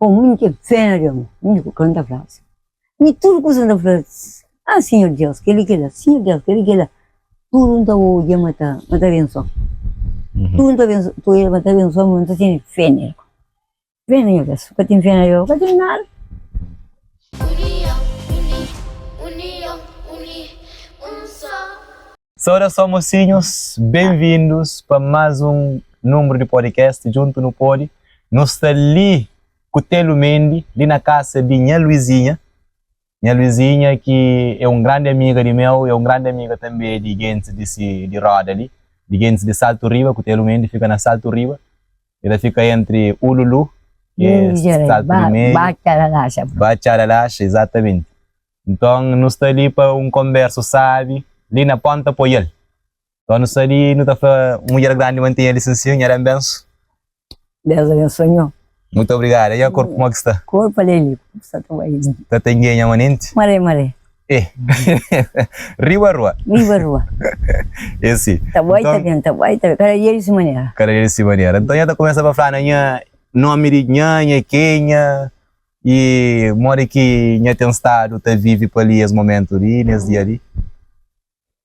como que feno, muito canta frase. Me tudo coisa frase. Ah, Senhor Deus, que ele quer, Senhor Deus, que ele quer. Tudo então o dia mata benção. Tudo benção, tu ele mata benção, muito tem feno. Feno, Deus, que tem feno, eu que tem nada. Saudações, mocinhos, bem-vindos para mais um número de podcast junto no Podi. Nós estamos ali com o Telo Mendy, ali na casa de Nha Luizinha. Nha Luizinha, que é um grande amiga de meu, é um grande amiga também de gente de Roda ali, de gente de Salto Riba, que o Telo Mendy fica na Salto Riba. Ele fica entre Ululu e Salto Rimeiro. Bacharalacha, exatamente. Então, nós estamos ali para um converso, sabe? Ali na ponta para ele. Então, nós ali, não está falando, mulher grande mantém a licença, era benção. Deus abençoe. Muito obrigado. E o corpo como é que está? Corpo ali, está tudo aí. Está tendo manente? Mare. Rua. Esse. Tá bom, tá bem. Cara, e esse maneira. Então, já começa a falar na nome de Nha, Kenya, e mora aqui, Nha tem estado, tá vive por ali, os momentos ali, nesse dia ali.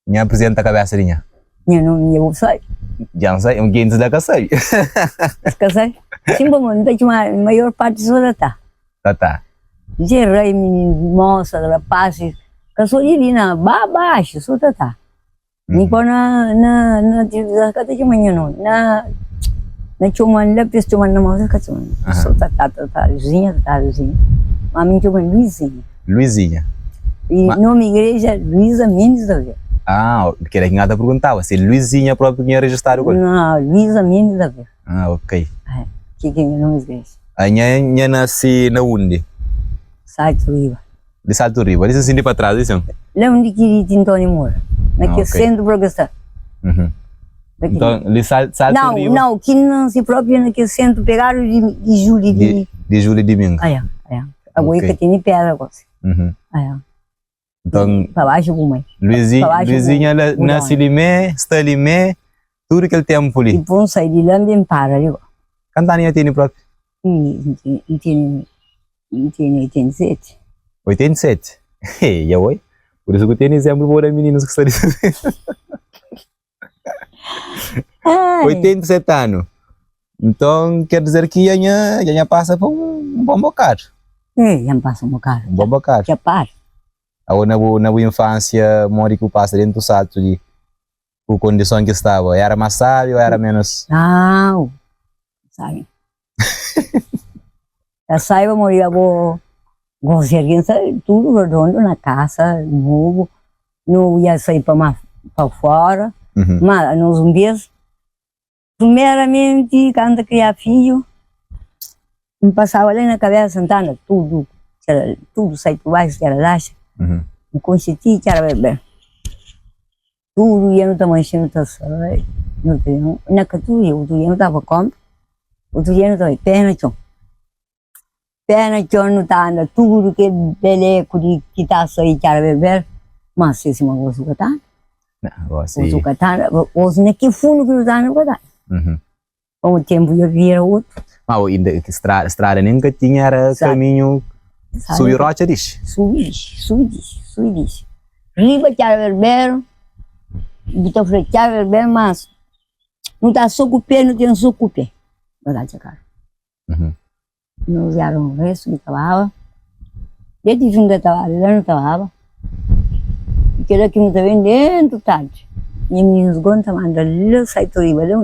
Nha apresenta a cabeça de Nha. Nha não sei. Já não sei, alguém da casa sai. Casai? Sim, bom, não tem uma maior parte só tá. Tá. Gerei moça, rapaz, casou ali na baixo, só tá. Nem por na casa de manhã não, na chuman lá, pes chuman na moça casou. Só tá, Luizinha. Mami chuman Luizinha. E nome igreja Luísa Mendes da Vila. Ah, que era quem nada perguntava, se Luizinha próprio tinha registrado o Não, Luísa Mendes da Vila. Ah, ok. Que é o nome igreja? A Nha nasce na onde? Salto Riba. De Salto Riba, eles assim de para trás, isso? Lá onde que Tintoni mora, naquele centro progressista. Então, de Salto Riba? Não, que não se próprio naquele centro, pegaram de Júlio de Júlio de Domingo. Agora que tem pedra agora. Então, para baixo como é? Luizinha nasce ali, está ali, tudo aquele tempo ali. E bom sair de lá bem para ali. Cantaninha tem próprio? Tem 87. 87? Já oi? Por isso que eu tenho exemplo para meninos que estão dizendo. 87 anos. Então, quer dizer que já passa por um bom bocado. Já passa um bocado. Um bom bocado. Já para. Na boa infância, mora que passa dentro do salto de a condição que estava. Era mais sábio ou era menos? Não, sabe. Já saiba, moria, vou tudo redondo na casa, novo. Não ia sair para fora. Mas nos zumbis, primeiramente, quando criar filho, me passava ali na cabeça, Santana, tudo sai por baixo, que era laxa. Me consenti, que era bebê. Tudo ia no tamanho, não sai. Na catua, o dia não estava como, o dia não estava perna, não estava tudo que beleco de que está saindo, que era bebê. Mas se uma coisa que está, hoje naquele fundo que não está, não está. Com o tempo eu vira outro. Mas ainda estrada nunca tinha, era caminho subir rocha, diz? Subir. Riba que era vermelho, então falei que era vermelho, mas não está só com o pé, não tem só com o pé. Verdade, cara. Não usaram o resto que trabalhava. Desde o fim da trabalho, eu não trabalhava. Porque era que não estava dentro, tarde. E meninos contam, manda lá, sai do riba, de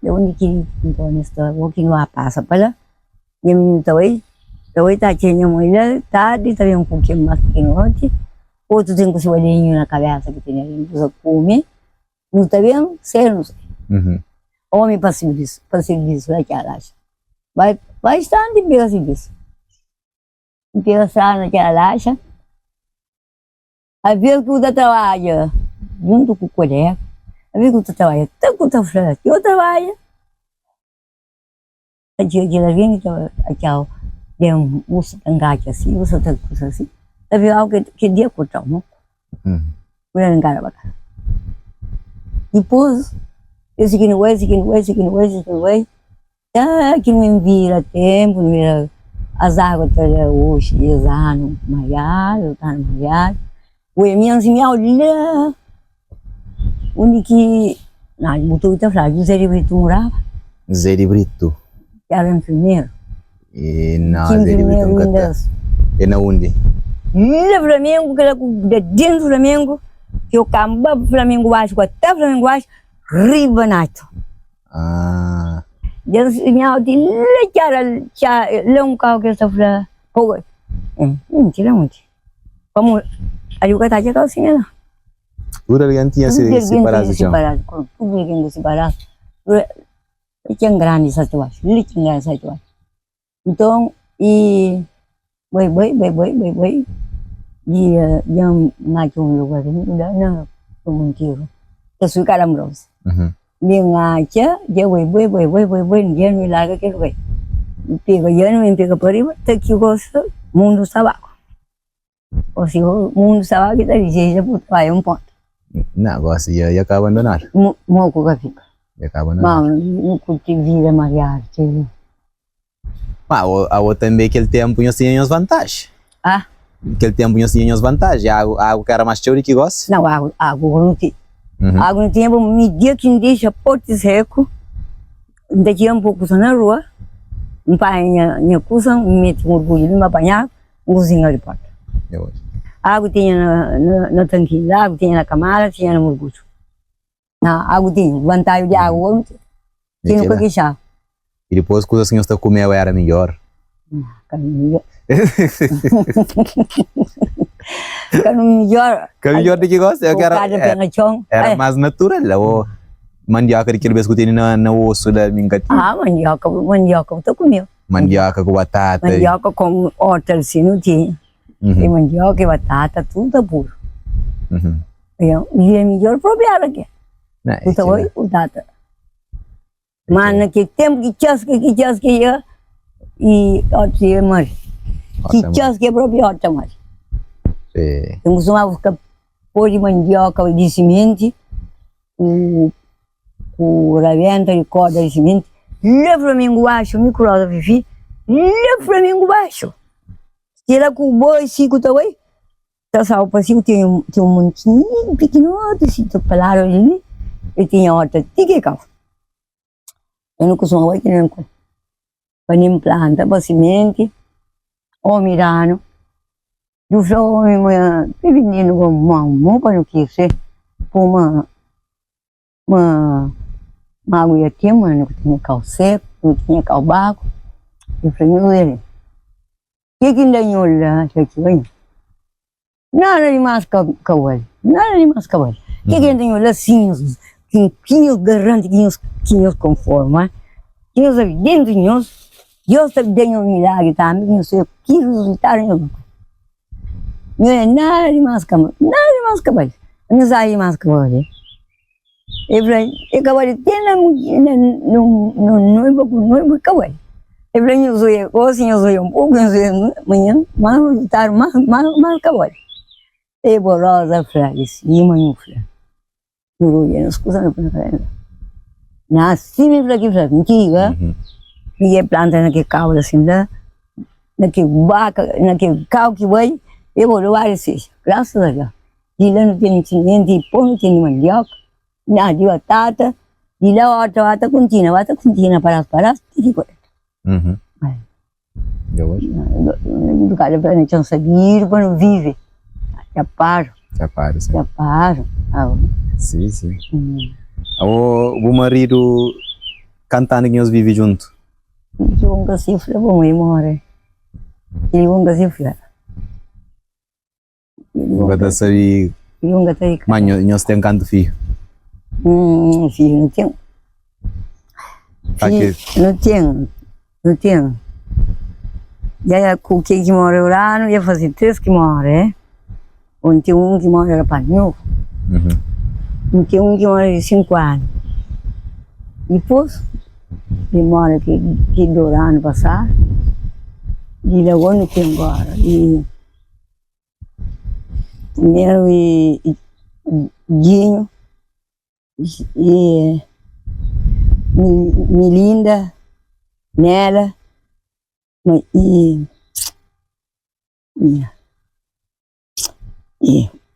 onde que então nesta walking lá passa para lá. E menino estava tá tinha mulher, tarde, estava um pouquinho mais pequeno ontem. Outro tem com o olhinho na cabeça que tinha para comer. Não está vendo? Sério, não sei. Homem passivo disso, vai que alaxa. Vai estar de pega assim disso. Pega estar naquela alaxa. Às vezes que o trabalha junto com o colega, às vezes que o trabalha tanto com o frente, eu trabalho. A dia que ela vem, aquela de um engate assim, você tem coisa assim. Havia algo que dia cortar, não? Mulher engana bacana. Depois, esse que não é. que não vira tempo, não vira as águas até hoje, eles ano malhado, tá malhado. O minha assim me olha, onde que na botou outra frase, o Zé Brito morava, Zé Brito. era enfermeiro. E não, Zé Brito nunca tá. E na onde? No Flamengo, que era dentro do Flamengo, que o camba do Flamengo baixo, até o Flamengo baixo, ribanato. Ah. Dia minha de cara long kau que essa flor. Oh, mentira muito. Como aí o que tá já assim não. Tudo ali tinha se separado já. Tudo alguém separado. Tinha grande essa tua, tinha grande essa tua. Então e boi dia yang ngaco lugar ini udah na kemuncul. Terus sekarang bros. Dia ngaca, dia boi dia ni larga que boi. Pega dia não pega por aí, tá que gosta mundo sabaco. Ou se o mundo sabaco que tá dizendo puto vai ponto. Não, gosta ia acaba abandonar. Mau que fica. Ia acaba abandonar. Mas não curti vida mariar, tio. Mas o também aquele tempo tinha as vantagens. Ah? Aquele tempo tinha as vantagens. A água que era mais teórica que gosta? Não, água não tinha. Água não tinha, me dia que deixa porto seco, daqui a pouco na rua, um pai minha coisa, me mete um orgulho, me apanhar, cozinha de porta. Água tinha na tanquinha, água tinha na camada, tinha no orgulho. Água tinha, vantagem de água, tinha no queixar. E depois coisa que você comeu era melhor? Melhor. Melhor do que gosta? Era mais natural. Ou mandioca daquele vez que tem na osso da minha gatinha? Mandioca eu comeu. Mandioca com batata. Mandioca com horta assim não tinha. E mandioca e batata, tudo puro. E é melhor provar aqui. Tudo foi batata. Mas naquele tempo que ia e horta ia mais. Que é próprio horta mais. Eu costumava ficar pôr de mandioca de semente, o raventa de corda de semente, leva para mim baixo, micro-roda fifi, leva para mim baixo. Tira com o boi, cinco também. Então, só para si, tinha um montinho pequenote, assim, pelaram ali, e tinha horta, tinha que eu não costumava ir nem com. Para nem planta, para semente, ou mirano. Do flow, menino com mão, para não quis ser, por uma água tinha, mas não tinha cal seco, não tinha cal baco. Eu falei, meu Deus, o que ainda não olha, nada de mais cavalo, nada de mais cavalo. O que ainda não olha, assim, quinhos garantes, quinhos conforme, quinhos dentro de nós, Deus tem um milagre também, não sei o que resultar em não é nada de mais cavalo, não sai mais cavalo. Eu falei, o cavalo tem não é pouco cavalo. Eu falei, eu sou um pouco, eu sou amanhã, mas resultar mais cavalo. E borosa, falei, sim, mãe, eu falei, não escuta, não falei, nasci, me falei, mentira, e é planta naquele cavalo assim, naquele vaca, naquele cavalo que vai, eu vou levar esses, graças a Deus. De lá não tem nem pão, não tem mandioca, nada de batata, de lá a batata contínua para que coisa. Eu acho. Do cara para não seguir, para não viver. Já paro. Sim. Já paro. Sim. O marido cantando que nós vivem junto. Eu nunca se foi bom, eu moro. Eu nunca se foi. Nunca sabe. Mas nós temos canto filho. Filho, não tenho. Não tenho. Já com quem que mora lá, não ia fazer 3 que mora, onde tem um que mora era para novo. Tem um que mora de 5 anos. Depois, ele mora aqui do ano passado. E agora não tem agora. E primeiro Guinho e Melinda nela, e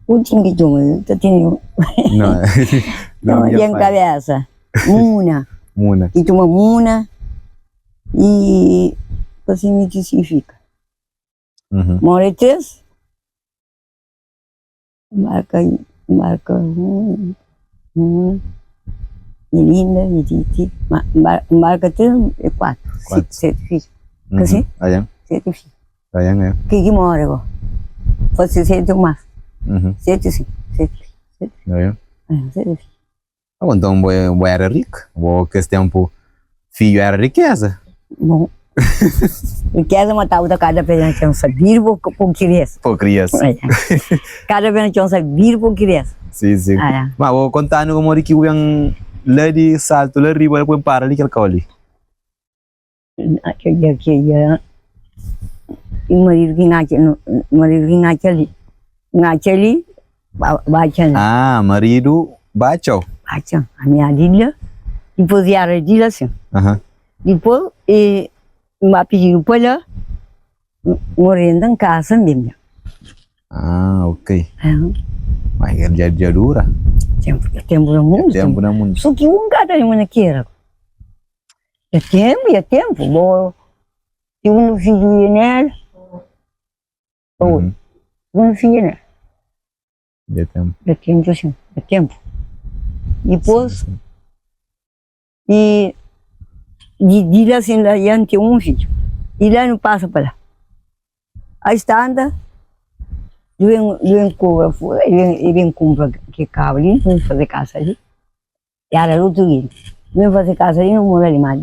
último que toma, eu tenho Não, não minha em pai. cabeça, Muna, Muna. e toma Muna, e assim me significa. Moretes, marca Muna, Melinda, e Titi, marca 3 e 4, 7 filhos. Assim? Ayan. 7 filhos. Ayan, ayan. Que mora agora? Fosse 7 ou mais. 7 sim. 7 Ayan. filhos. Então, boa era rico. Boa que esse tempo, filho era riqueza. Bom. Riqueza matar outra cada vez que não sabia por criança. Pô, criança. Cada vez que não sabia por criança. Sim, sim. Mas vou contar no como que o yang lá de salto lá riba depois para ali que ali. Aquele e marido que naquele bacana. Ah, marido bacau. Bacana. A minha dilha, depois ia a dilha assim. Depois me pediram para lá morando em casa mesmo. Ah, ok. Mas ele já dura. Tempo no mundo. Tempo no mundo. Só que cada uma naquela. É tempo. Bom, e um filho nela. Um filho nela. É tempo assim. É tempo. Depois, e de lá assim, lá já tem um filho. E lá não passa para lá. Aí está anda. Vem comprar que carro ali, vem fazer casa ali. E era outro dia. Vem fazer casa ali, não mora ali mais.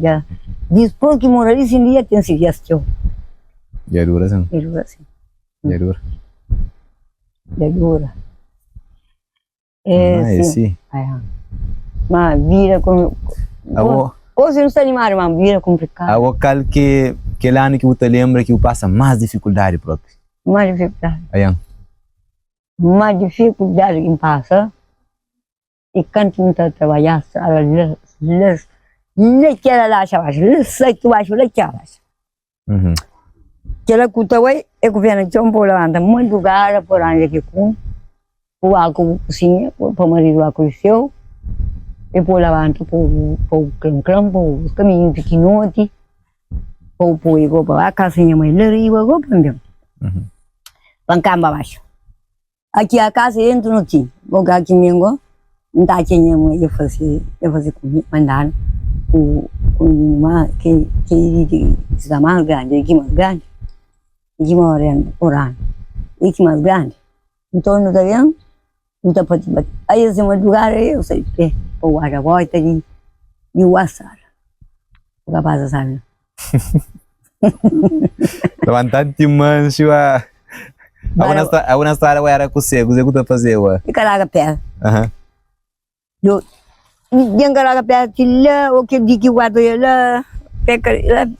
Depois que mora ali, sim, dia tem sugestão. Já dura, sim. Já dura, sim. Já dura. Já dura. Sim. Mas vira com... Coisa não está animada, mas vira complicado. A local que lá que você lembra que passa mais dificuldade próprio. Mais dificuldade. Ayan. Mais dificuldade que passa. E quando não está trabalhando, ela lá abaixo, sai que baixo, lá abaixo. Que ela cuta aí, é que vem aqui um pouco levanta, muito lugar por onde que com o álcool cozinha, para o marido aconteceu, e por levanta para o clã, para o caminho pequenote, para o povo, para a casinha mais leriva, para o pão. Pancamba abaixo. Aqui a casa entra no time, porque aqui mesmo, não está tinha muito eu fazer comigo, mandar com uma que está mais grande, aqui mais grande, aqui mais orando, aqui mais grande. Então não está vendo, não está para bater. Aí esse lugar eu sei que para o ar a volta e o assar, o capaz sabe. Levantante mancho a una história era com você está fazendo. E caraca pé. Eu caraca pé tilla o que diz o guarda ela pecaria.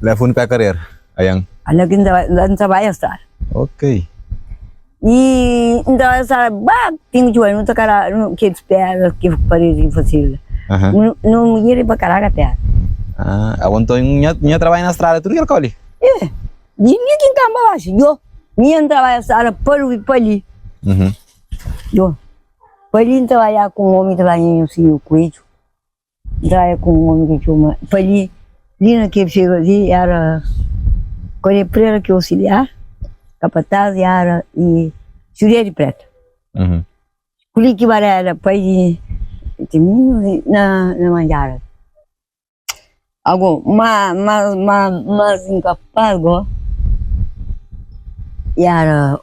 Lá foi no pecaria. Ayang. Ala que não trabalha estar. Ok. E então essa tem que não tá cara não que espera que parece fácil. Não me para caraca pé. Então minha trabalha na estrada tudo que ali. Ninguém tem cama baixo. Eu minha trabalha estar para ali. Eu Pali trabalhar com homem trabalhando assim o coelho, trabalhar com homem que chama Pali, ali naquele chego ali era corepreira que auxiliar, capataz era e Julia de Preta. Culi que era Pali na manjara. Algo mas incapaz go. Era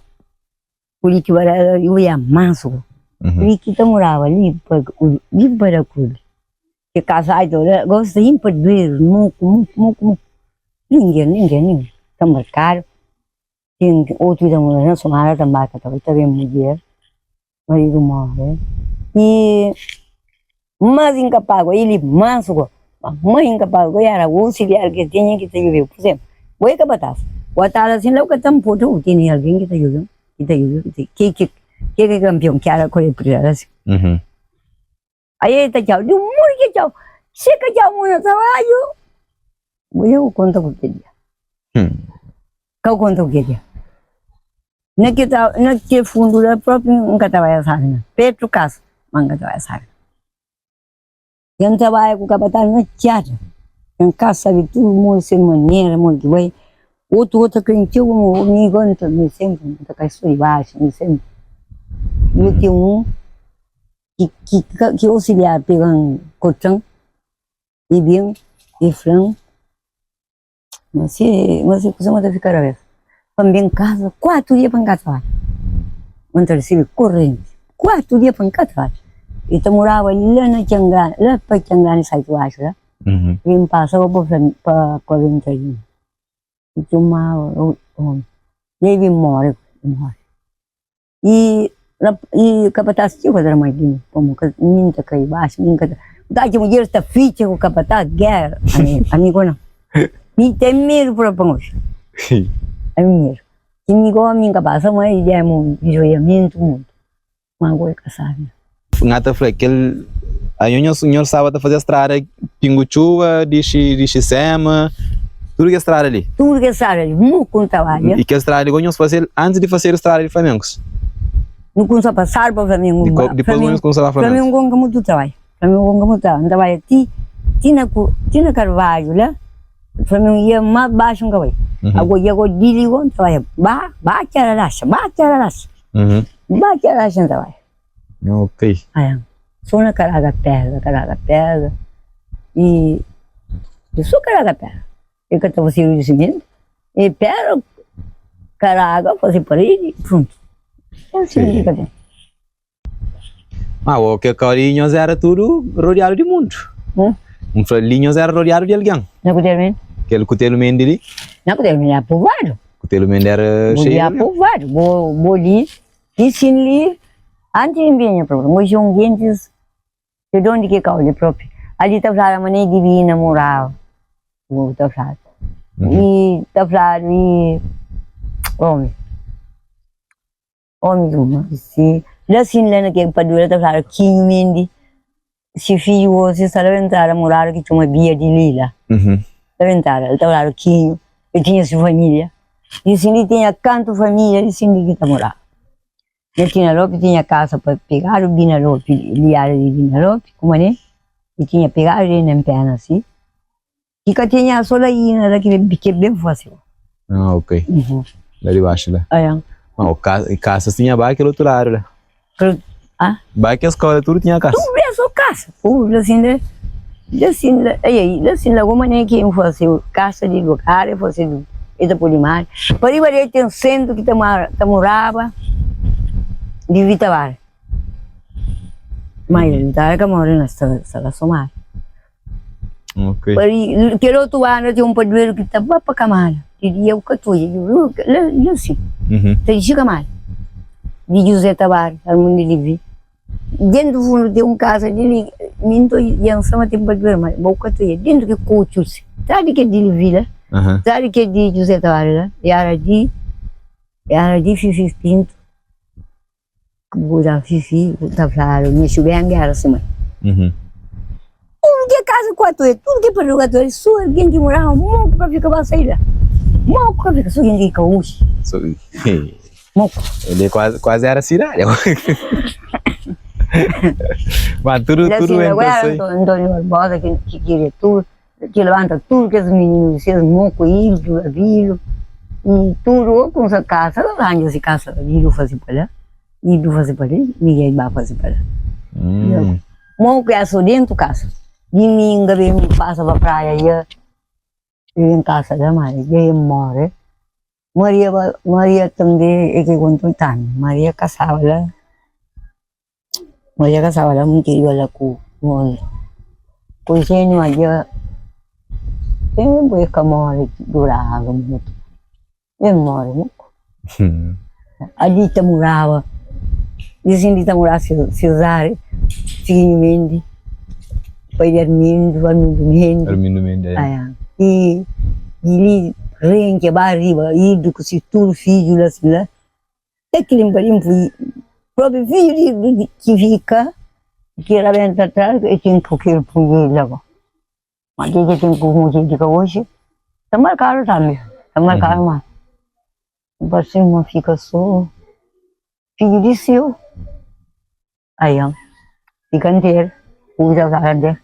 culi que era eu ia manso. E que morava ali para cuidar. Que casado, gosta de perder, muito. Ninguém. Está marcado. Tem outro da mulher, não sou nada da marca, também mulher. Marido morre. E mais incapaz, ele manso, mais incapaz, era o auxiliar que tinha que te ajudar. Por exemplo, o capataz. O atalho assim, lá que está um pouco, tem alguém que te ajuda. Que campeão que era correr por assim. Aí ele tá tchau, de um monte de tchau. Chega tchau no trabalho, Eu conto o que dia. Eu conto o que dia. Naquele fundo da própria nunca trabalha sabe, Petro Caso, nunca trabalha sabe. Eu trabalho com o capataz na teatro. Em casa sabe tudo, muito sem maneira, muito bem. Outro cliente, um amigo, me sempre, muita questão de baixo, me sempre. Eu tinha que auxiliar pegando colchão, e bem, e frango. Mas costuma ficar a ver. Para em casa, 4 dias para em casa. Não recebe corrente. 4 dias para em casa. E eu morava lá na Tiangana, lá para Tiangana, sai tu acha, lá? Vim passar para corrente ali. E tomava, e aí vim morrer. E o capataz tinha que fazer mais dinheiro. Como que ninguém cai baixo, ninguém. Dá de mulher está ficha com o capataz, guerra. Amigo não. Me tem medo para pangos. Amigo. Amigo, amiga passa mais de joelhamento muito. Uma coisa que sabe. Ngata foi aquele aí o senhor sábado fazer estrada pinguchuva, dixe sema, tudo que estrada ali. Tudo que estrada ali, muito com trabalho. E que estrada ali nós fazer antes de fazer estrada de Flamengo. Não começou a passar para Flamengo. Depois nós começamos a Flamengo. Flamengo com muito trabalho. Flamengo com muito trabalho. Trabalho tinha Carvalho lá. Flamengo ia mais baixo um cavalo. Agora desligou, trabalha. Bate a racha. Bate a racha no trabalho. Ok. Aí, só na caraga pedra. E só caraga pedra. Eu que estava sem o cimento. E pedra, caraga, fazer parede, pronto. É assim que tem. O que carinhos era tudo rodeado de mundo. Linhos era rodeado de alguém. Não contei Aquele cutelo mendi ali. não contei é povoado. Cutelo mendi era cheio. É povoado. Boli, ensino ali. Antes de vir, hoje um gentes, de onde que caiu próprio. Ali está falando a maneira divina moral. Está falando. E está falando homem, se lá sim lá naquele padura está falando quinho mendi. Se filho você sabe entrar a morar que tinha uma bia de lila. Sabe entrar, ele está falando quinho, ele tinha sua família. E se ele tinha canto família, ele sim que está morando. Eu tinha casa para pegar o Binarope, liar de Binarope, como é? E tinha pegar ele na perna assim. E que tinha só aí, daquele que é bem fácil. Ok. Lá de baixo, lá. O casa tinha baixo aquele outro lado, lá. Baixo que a escola, tudo tinha casa. Tudo é só casa. Assim, como é que eu faço casa de lugar, eu faço de Polimar. Por aí tem um centro que morava. De Vitavar. Mas Vitavar que mora na sala somar. Ok. Aquele outro ano tinha um padroeiro que estava para Camara. Diria o que tu ia, lá assim. Tem de Camara. De José Tavares, Armando Livre. Dentro do fundo tem um casa dele, minto e ansama tem padroeiro, mas o que tu ia, dentro que coachos. Sabe que é de Livre, sabe que é de José Tavares, e era de Fifi Pinto. Buda Fifi, tá falando, me chubem guerra assim, mãe. Tudo que é casa quatro, tudo que é para jogar, só alguém que morava, moco para ficar para sair lá. Moco para ficar, só alguém que caúche. Moco. Ele quase era cidade. Mas tudo entrou Antônio Barbosa, que queria tudo, que levanta tudo, que os meninos, esses moco, isso, aquilo, e tudo, com essa casa, arranja essa casa, aquilo fazer para lá. E do fazer para ele, ninguém vai fazer para ele. Mão que é só dentro da casa. Domingo, vem passa para a praia, e em casa da mãe, e aí morre. Maria também, é que contou tanto. Maria casava lá, muito ia lá com o gênio ali, tem que morre, durava muito. Ele morre muito. Ali morava. Dizem que morava Cesário, Filho Mendes, Pai Armindo Mendes. E ele rende a arriba, e do que se tudo filho lá, assim lá. Até que lembrei foi próprio filho que fica, que era bem atrás, e tinha que ir para ele lá. Mas ele tem que ir hoje, Tá marcado também. Tá marcado, mas por cima fica só. Fica de seu. Aí, ó. Fica inteiro. Usa a inteiro.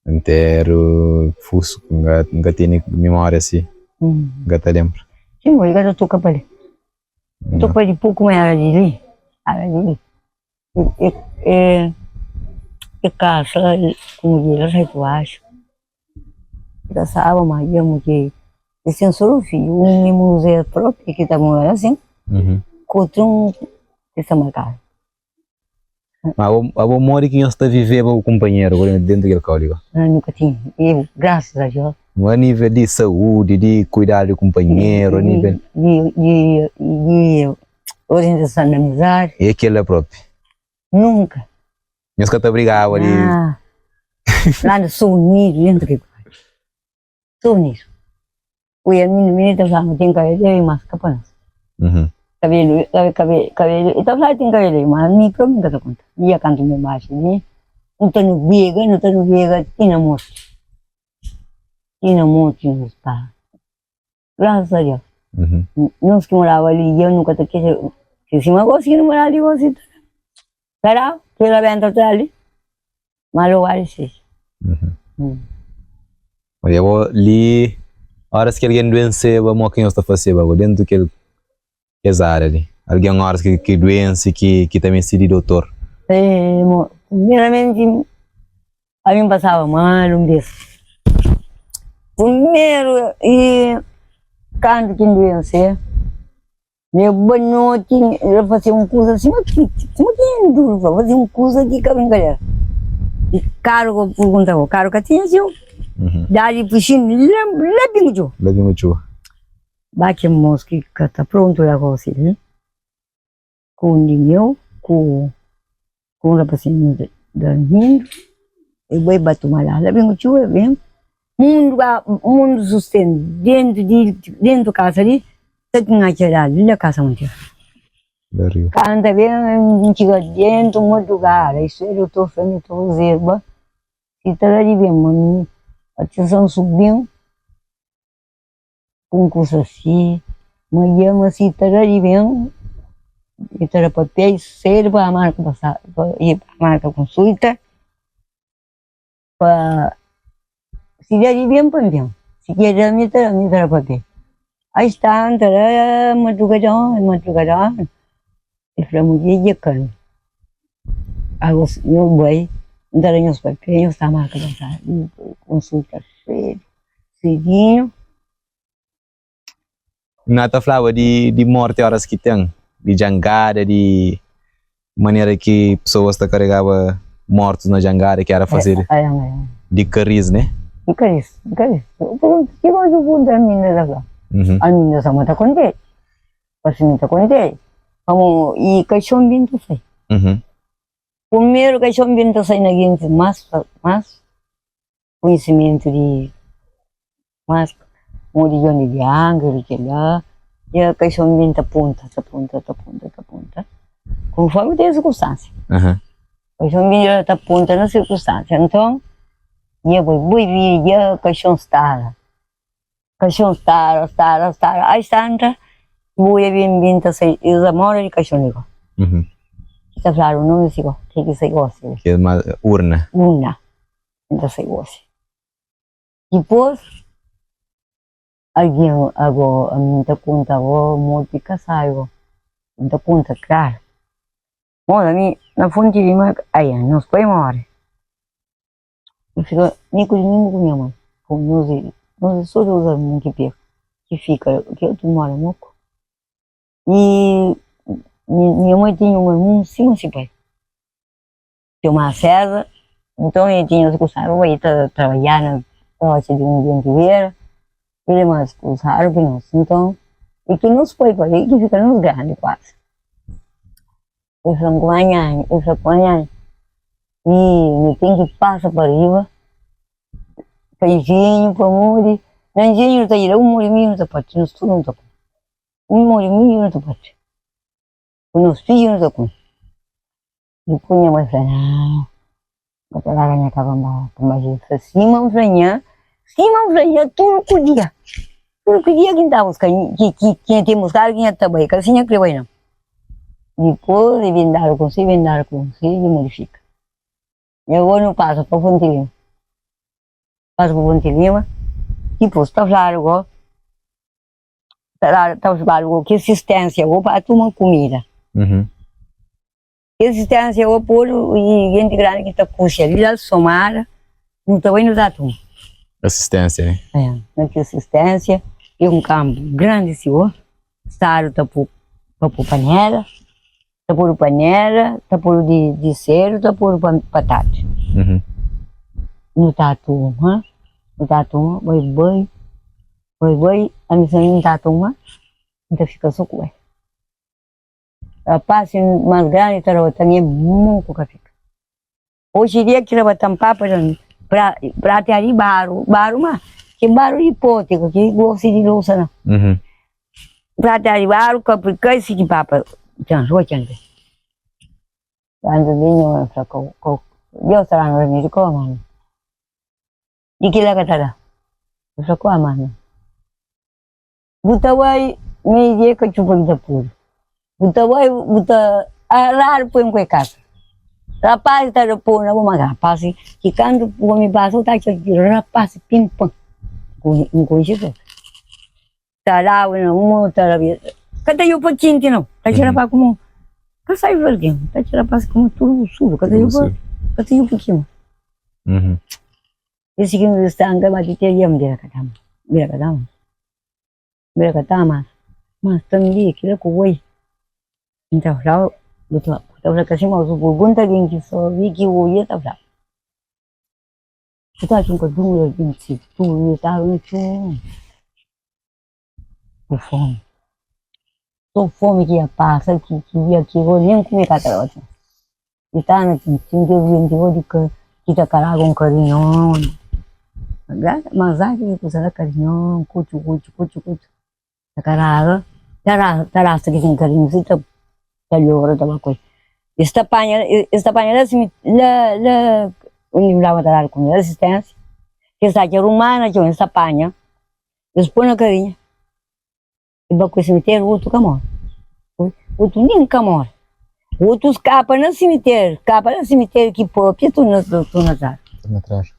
Inteiro, fuso, nunca tem memória assim. Nunca te lembro. Sim, mas eu tô com ele. Tô com ele pouco mais era de ali. Era de ali. E casa, como ele já tu acha. Já sabe, mas eu que esse é só o filho, um museu próprio que tá morando assim. Contra essa marcada. Mas a memória que nós está vivendo com o companheiro dentro daquele código. Nunca tinha. Eu, graças a Deus. A nível de saúde, de cuidar do companheiro, a nível de orientação da amizade. E aquele é próprio. Nunca. Nós que tá brigava ali. Lá no Sul Unido, dentro que Sul Unido. O menino estava tem cabelo mas capanas. Cabelo. Então lá tem cabelo, mas nem para mim que conta. Ia canto meu baixo, né? Não tô no Viega, tinha morte. Tinha morte nos pais. Graças a Deus. Nós que morava ali, eu nunca te quis. Se uma coisa que não morava ali, você. Será? Pela venda tá ali. Mas eu acho que Olha, eu ali, horas que alguém doença, vamos que nós está fazendo, dentro daquele área ali. Alguém horas que doença, que também se de doutor. Primeiramente, a mim passava mal um dia. Primeiro, e quando que doença, meu banho tinha, eu fazia uma coisa assim, mas que duro, fazia uma coisa que cabem galera. E caro, perguntava, caro que tinha, senhor? Dali puxinho, lembro muito. Bate moço que está pronto lá com você, né? Com o dinheiro, com o rapazinho dormindo, e vai bater uma lá, lembro muito, é bem. Mundo sustento, dentro da casa ali, você tinha que tirar ali da casa muito. Quando vem, a gente chega dentro de um lugar, isso eu estou fazendo, estou fazendo, e está ali bem, mano. A tensão subiu, com coisa assim, mas assim, está ali bem, e está papel, sério para a marca passar, para ir para a marca consulta, para se der bem, para bem, se quer me dar papel. Aí está, entra madrugada, e para mulher de carne. Agora, meu boi, entra nos papéis, está a marca passar, consulta sério. Cedinho. Nata falava de morte horas que tem, de jangada, de maneira que pessoas te carregavam mortos na jangada, que era fazer de cariz, né? De cariz. Que mais o fundo da menina lá? A menina só está contente. Assim não está contente. Vamos, e caixão vindo sai. Primeiro caixão vindo sai na gente, mais conhecimento de mas morigione di angeli che là e che sono vinta punta conforme tem circunstância che sono vinta punta na circunstância então eu vou vir que sono stara aí está vou vir vinta sei os amores que sono igual está claro não é igual tem que ser igual que é uma urna então sei igual depois alguém agora me conta agora muito casado me conta claro olha mim na fonte de uma aí nós foi morrer e fica nem com minha mãe com nós só usamos muito que fica que eu moro moco e minha mãe tinha uma irmã sim pai tinha uma serra então ele tinha que gostar de trabalhar na roça de um dia ele mais os árvores, então, e que nos foi para aí, que fica nos grandes quase. Isso apanha, e tem que passar para riba, feijinho, para muri, nanjinho está aí, morimento está parte, nos tudo não está com, morimento não está parte, nos filhos não está com. E punha mais franha, para lá que estava mais cima franha tudo podia. Porque dia que estamos que temos cara que também, que assim é que vai não. Depois de vendar com si, e modifica. Eu vou no passo para Fonte Lima. Passo para Fonte Lima, depois está largo, que assistência, vou para tomar comida. Que assistência, vou pôr e gente grande que está puxa ali, lá somar, não está bem no datum. Assistência, né? É, que assistência, e campo grande, senhor. Saro está por panela. Tá por panela, tá por de cero, tá por batata. No tatuma, vai, a missão no tatuma, então fica só com ele. A passe mais grande, tá também muito que fica. Hoje em dia que ela vai tampar para ter ali baro mas que baro hipótico, que gosta de louça não. Para ter ali baro, que é esse de papa. Jangan jangan. Anda dinyo sa ko. Yo sa ano ni ko man. Dikila ka tala. Sa ko man. Butaway may dia ka chupon sa puro. Butaway arar po yung casa. Rapaz ta po na magapasi. Kikando po mi baso ta rapaz pimpang. Kung siya. Talaw na mo talabi. Kata yung pagkinti no. Kaya pa como ka sai vergem. Kaya pa como tudo subo. Kata yung pagkin. Esse que nos está anga mas que ia me katama. Mas também que ko wai. Então lá betul. Kalau kasi mau subuh gunta gengki so wiki wo ye ta bla. Kita cuma dulu gengki tu tahu tu. Fome. Tô fome que ia passar, que ia que eu nem comer catarota. E tá na tinha que vir de que tá carago um carinho. Mas aí que usa carinho, cucho. Tá carago. Tá que tem carinho, se tá melhor tá coisa. Esta panha assim, lá onde lá vai com assistência. Que está aqui rumana, que esta panha. Depois na carinha. Iba ko cemitério, outro camor. Outro nem camor. Outro escapa no cemitério que popia tu na trás.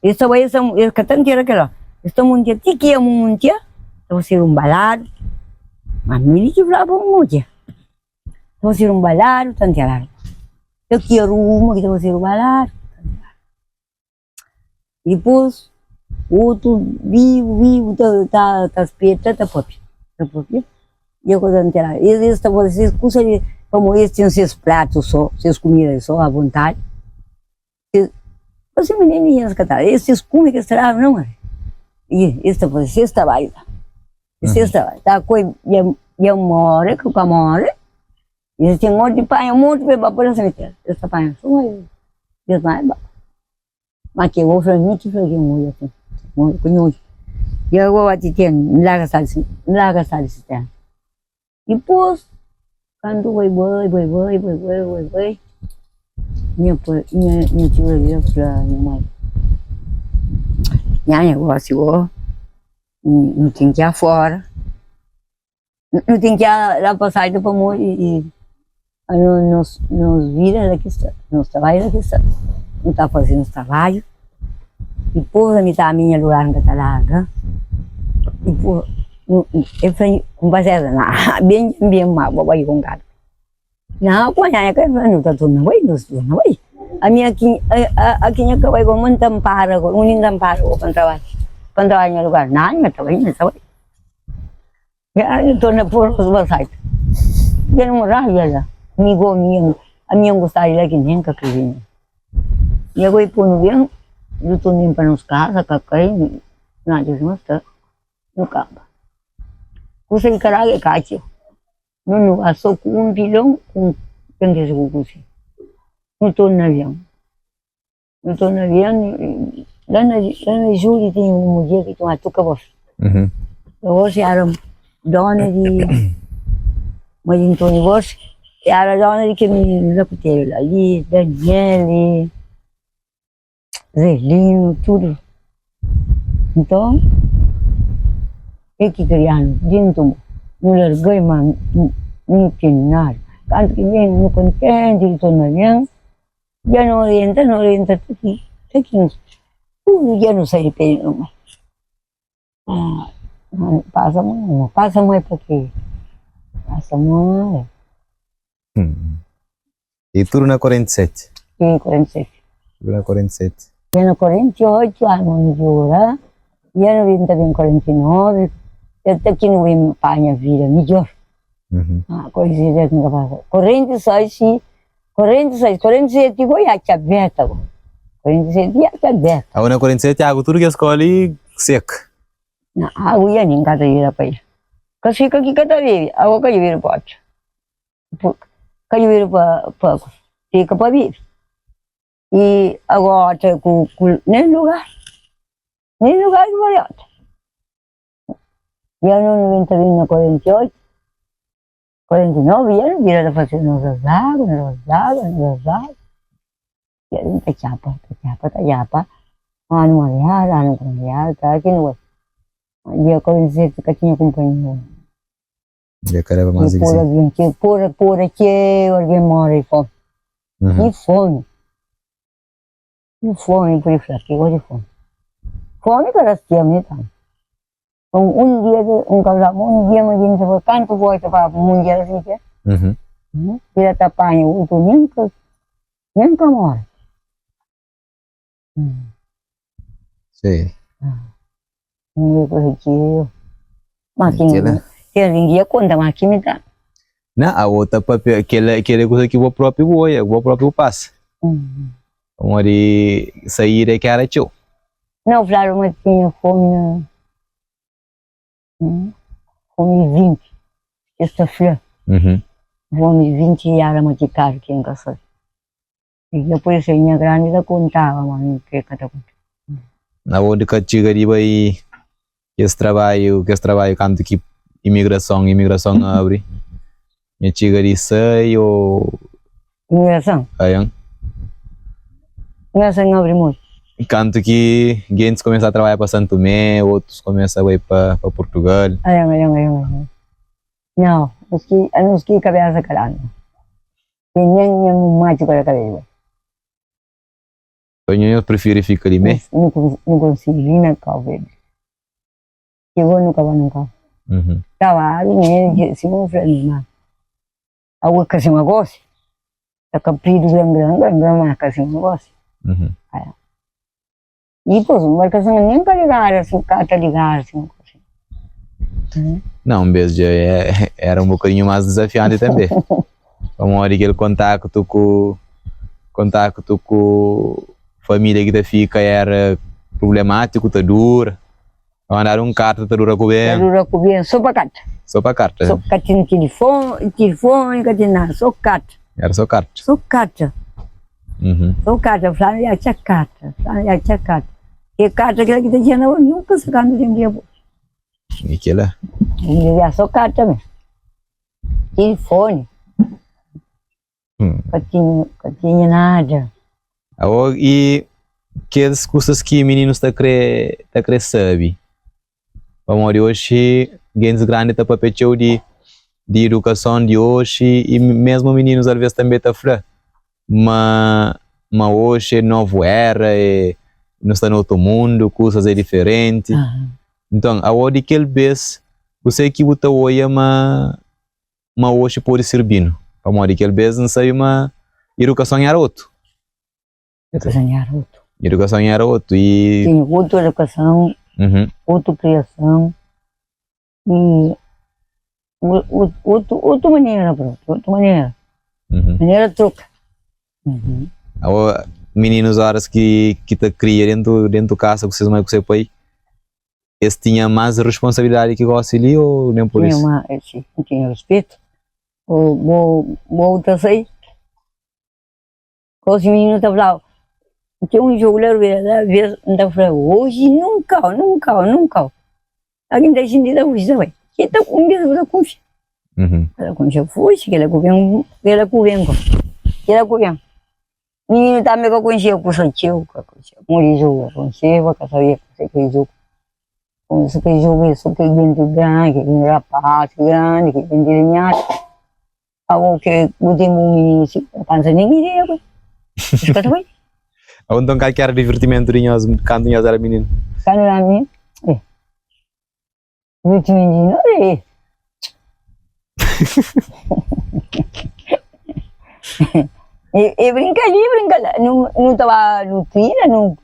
Isso vai essa catanteira aquela. Esta mundia tiquia mundia, então ser balado. Mas me que falava mundia. Então ser balado, tantear. Eu quero uma que então ser balado. Depois outro vivo tá espeta tá popia. E eu quando entrar, eles estavam vocês como eles tinham seus pratos só, seus comidas só à vontade. Você menininhas que tá, esses comem que será não é? E esta vocês trabalham. Vocês trabalham, tá com eu moro com a moro. E tem monte de panha, muito bem para por cemitério. Esta panha só Deus mais ba. Mas que eu vou fazer muito muito assim. Muito conhoso. E eu vou ter larga sabe depois, quando vai, minha tia vira para minha mãe. Minha negócio, não tem que ir fora. Não tem que ir lá para sair para morrer e nos vira daqui, nos trabalhos daqui, não está fazendo os trabalhos. Depois, a minha lugar não está larga. Depois, eu falei, com base na bem mal, vou ir com gato. Não, quando é que eu não estou tudo vai, não vai. A minha aqui é que vai com muito tampara, com um tampara para trabalhar no lugar, não vai. Eu estou na porta do website. Eu não morava lá, a minha gostaria que nem que vinha. E eu vou pôr no bem, eu estou limpando os carros, cacai, nada de mostrar no campo. Kusing karage kacho. Nunu aso com bilhão com pendes gugusi. Não estou no avião. Lá na Júlia tem mulher que tem uma tuca voz. Voz era dona de mas então voz era dona de que me reputeiro ali, Daniele, Zelino, tudo. Então E que criando, dentro, no larguei, mas não tem nada. Quando que vem, não contente, ele torna bem, já não orienta, aqui, já não sai de pé, não. Passa mais para quê? Passa mais. E tudo na 47? Sim, 47. Tudo na 47. Tenho 48 anos de hora, já não vim 49, até aqui não vim para a minha vida, melhor. Coisa que nunca passa. 46, 47 foi a aberta. 47 já aberta. A na 47 a água tudo que a escola ali seca. Na água ia nem cada dia para ir. Que fica aqui cada vez, água que eu viro para outro. Que eu viro para fica para vir. E agora com nem lugar que vai outro. Já não vim na 48, 49, já não vira de fazer nossas águas. Já não está chapa. Ano aliado, tá aqui no dia 47 que tinha companhia. Já caramba mais E por aqui, alguém mora e fome. E fome. Por isso aqui, hoje fome. Fome que elas tinham, então. Um dia, imagina, se for tanto volta para o mundial assim, que ele tapanha, o outro nunca mora. Sim. Não é coisa que eu. Mas tem dia conta, mas que me dá. Não, a outra papel, aquela coisa que o próprio passa. Vamos ali sair é que era teu. Não, claro, mas tinha fome. Fome 20. Sexta-feira. Fome 20 e era muito caro aqui em casa. E depois a minha grande da contava, mas não quer cada conta. Na onde que chega aí esse trabalho quando que imigração abre. E chega ali sai ou Imigração? aí. Imigração abre muito. Canto que gente começa a trabalhar para Santo Tomé, outros começam a ir para Portugal. Ayun. Não, os que cabeça caralho. Yan macho para cabelo. Eu prefiro ficar ali mesmo. Não consigo ir na cabelo. Chegou nunca. Trabalho, né? Se não for nada. A outra se uma gosta. A caprido grande, mas que se uma gosta. E depois, uma marcação nem para ligar, assim, carta ligar, assim. Não, mesmo era um bocadinho mais desafiante também. Uma hora aquele contacto com família que te fica era problemático, tá dura. Mandar carta, tá dura com bem. Só para carta. Só para carta. Só carta no telefone, que tinha nada, só carta. Era só carta. Só carta, falando, tinha carta. E carta que tinha não nunca sacando de um dia. E que lá? E só carta mesmo. Telefone. Que tinha nada. E que as coisas que meninos tá querer saber. Vamos hoje, gente grande tá papel de educação de hoje e mesmo meninos às vezes também tá falando. Mas hoje novo era e nós está no outro mundo, coisas é diferente. Então, a hora que ele vez, você que o teu olha, mas hoje pode servir. A hora que ele vez não sei uma educação era outro. Educação era outro e tem outra educação, outra criação e outra maneira, outra maneira. Maneira troca. Meninos horas que te cria dentro da casa, vocês mais que você põe, eles tinham mais responsabilidade que você ali ou nem por isso? Tinha respeito. Outra sei. Os meninos estavam lá. Tinha um jogo lá, hoje nunca. Alguém está sentindo hoje também. Que está com medo da confiança. Ela confiança foi, que ela governa. Menino também que eu conhecia, com o Santiago, morri jogo, conhecia, que sabia que jogo. Começou a jogar isso que é dentro grande, que é rapaz grande, que é dentro de minha. Algo que o tempo menino se pensa ninguém é. Escuta bem? Onde que era divertimento quando nós era menino? Quando era menino, divertimento é. E brinca ali, não estava no trilha, no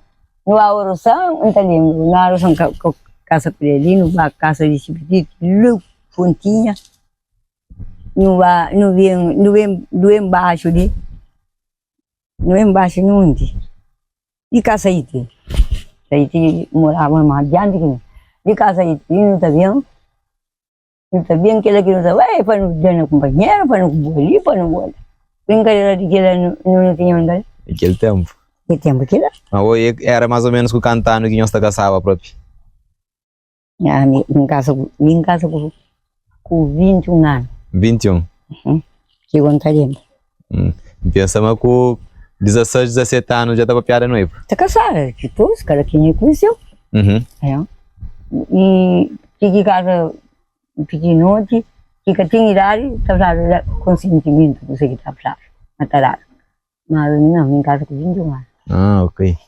oração, não está lembro, na oração casa por ali, no casa de Chipiti, fontinha, no embaixo ali, no embaixo não onde, de casa aí, morava mais adiante, de casa aí, não está vendo? Não está vendo que ela que não estava, para não dar companheiro, para não bolir, para não bolir. Brincadeira de que ela não tinha andado. Aquele tempo. Que tempo que era? Era mais ou menos com o cantando que nós caçava próprio. Em casa com 21 anos. 21. Que vontade. Pensamos com 16, 17 anos já estava piada noiva. Está casada, depois, cara que me conheceu. E que casa pequenote, que tinha idade, estava consentimento, não sei o que estava a falar. Mas não, em casa com 21 anos. Ah, ok.